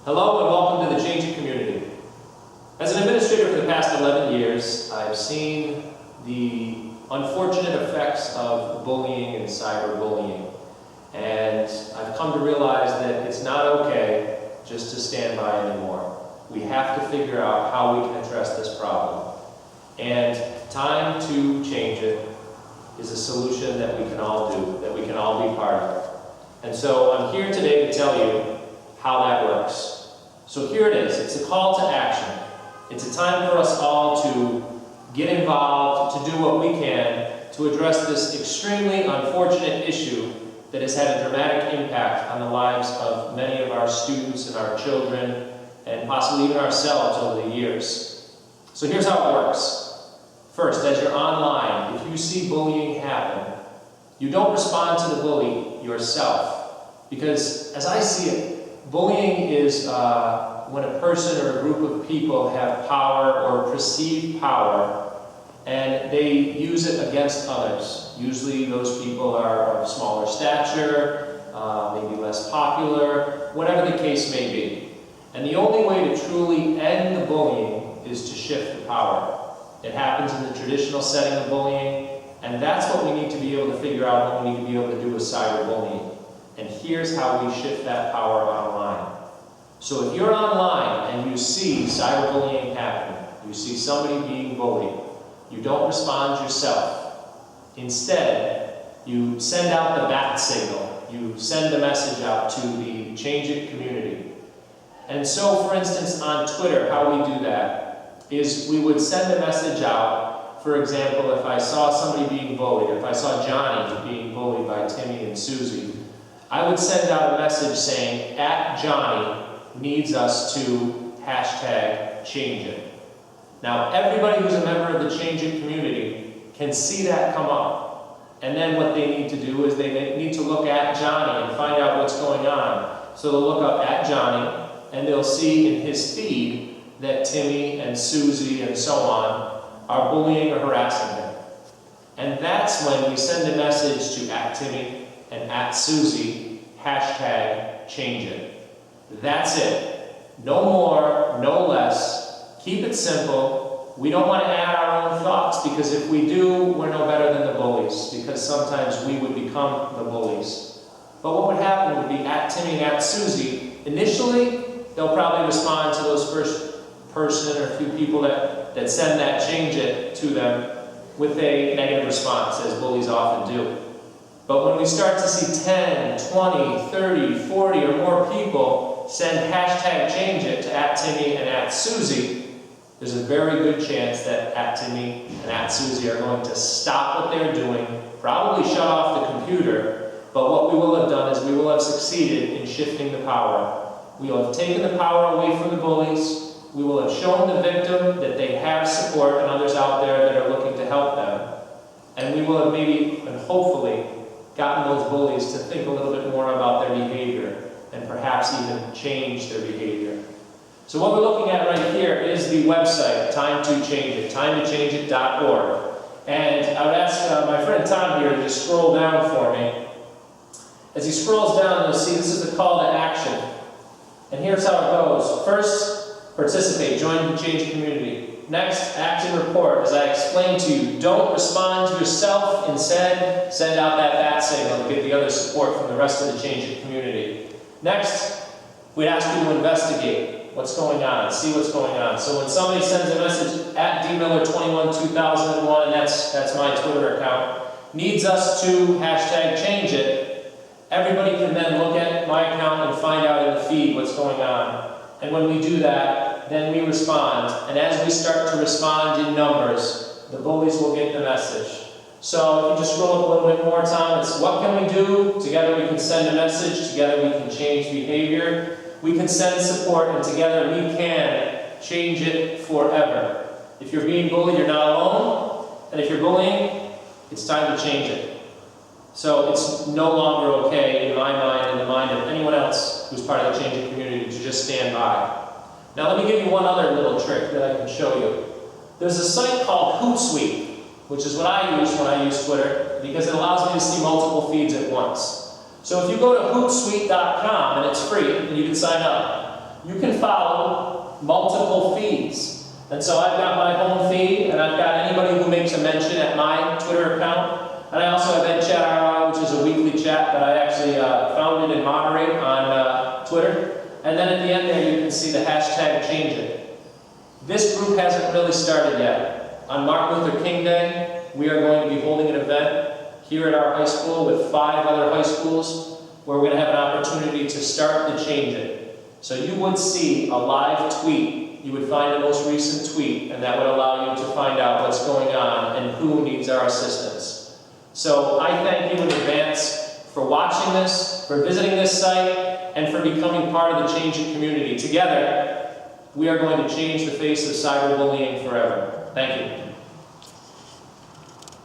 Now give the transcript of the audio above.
Hello and welcome to the Change It community. As an administrator for the past 11 years, I've seen the unfortunate effects of bullying and cyberbullying. And I've come to realize that it's not okay just to stand by anymore. We have to figure out how we can address this problem. And time to change it is a solution that we can all do, that we can all be part of. And so I'm here today to tell you how that works. So here it is. It's a call to action. It's a time for us all to get involved, to do what we can to address this extremely unfortunate issue that has had a dramatic impact on the lives of many of our students and our children, and possibly even ourselves over the years. So here's how it works. First, as you're online, if you see bullying happen, you don't respond to the bully yourself. Because as I see it, bullying is when a person or a group of people have power or perceived power and they use it against others. Usually those people are of smaller stature, maybe less popular, whatever the case may be. And the only way to truly end the bullying is to shift the power. It happens in the traditional setting of bullying, and that's what we need to be able to figure out, what we need to be able to do with cyberbullying. And here's how we shift that power online. So if you're online and you see cyberbullying happen, you see somebody being bullied, you don't respond yourself. Instead, you send out the bat signal. You send a message out to the Change It community. And so, for instance, on Twitter, how we do that is we would send a message out. For example, if I saw somebody being bullied, if I saw Johnny being bullied by Timmy and Susie, I would send out a message saying, @Johnny needs us to #ChangeIt. Now, everybody who's a member of the Change It community can see that come up. And then what they need to do is they need to look at Johnny and find out what's going on. So they'll look up @Johnny, and they'll see in his feed that Timmy and Susie and so on are bullying or harassing him. And that's when we send a message to @Timmy and @Susie, #ChangeIt. That's it. No more, no less. Keep it simple. We don't want to add our own thoughts, because if we do, we're no better than the bullies, because sometimes we would become the bullies. But what would happen would be @Timmy and @Susie, initially, they'll probably respond to those first person or few people that send that change it to them with a negative response, as bullies often do. But when we start to see 10, 20, 30, 40 or more people send #ChangeIt to @Timmy and @Susie, there's a very good chance that @Timmy and @Susie are going to stop what they're doing, probably shut off the computer, but what we will have done is we will have succeeded in shifting the power. We will have taken the power away from the bullies. We will have shown the victim that they have support and others out there that are looking to help them. And we will have maybe and hopefully gotten those bullies to think a little bit more about their behavior and perhaps even change their behavior. So what we're looking at right here is the website, Time to Change It, timetochangeit.org. And I would ask my friend Tom here to just scroll down for me. As he scrolls down, you'll see this is the call to action. And here's how it goes. First, participate, join the Change It community. Next, act and report. As I explained to you, don't respond to yourself. Instead, send out that bat signal to get the other support from the rest of the Change It community. Next, we'd ask you to investigate what's going on, see what's going on. So when somebody sends a message @dmiller212001, and that's my Twitter account, needs us to #ChangeIt, everybody can then look at my account and find out in the feed what's going on. And when we do that, then we respond. And as we start to respond in numbers, the bullies will get the message. So if you just scroll up a little bit more, Tom, it's what can we do? Together we can send a message. Together we can change behavior. We can send support, and together we can change it forever. If you're being bullied, you're not alone. And if you're bullying, it's time to change it. So it's no longer okay, in my mind and the mind of anyone else who's part of the Change It community, to just stand by. Now let me give you one other little trick that I can show you. There's a site called Hootsuite, which is what I use when I use Twitter, because it allows me to see multiple feeds at once. So if you go to Hootsuite.com, and it's free, and you can sign up, you can follow multiple feeds. And so I've got my home feed, and I've got anybody who makes a mention at my Twitter account. And I also have EdChat RI, which is a weekly chat that I actually founded and moderate on Twitter. And then at the end there, you can see the hashtag Change It. This group hasn't really started yet. On Martin Luther King Day, we are going to be holding an event here at our high school with 5 other high schools where we're going to have an opportunity to start to change it. So you would see a live tweet. You would find the most recent tweet, and that would allow you to find out what's going on and who needs our assistance. So I thank you in advance for watching this, for visiting this site, and for becoming part of the Change It community. Together, we are going to change the face of cyberbullying forever. Thank you.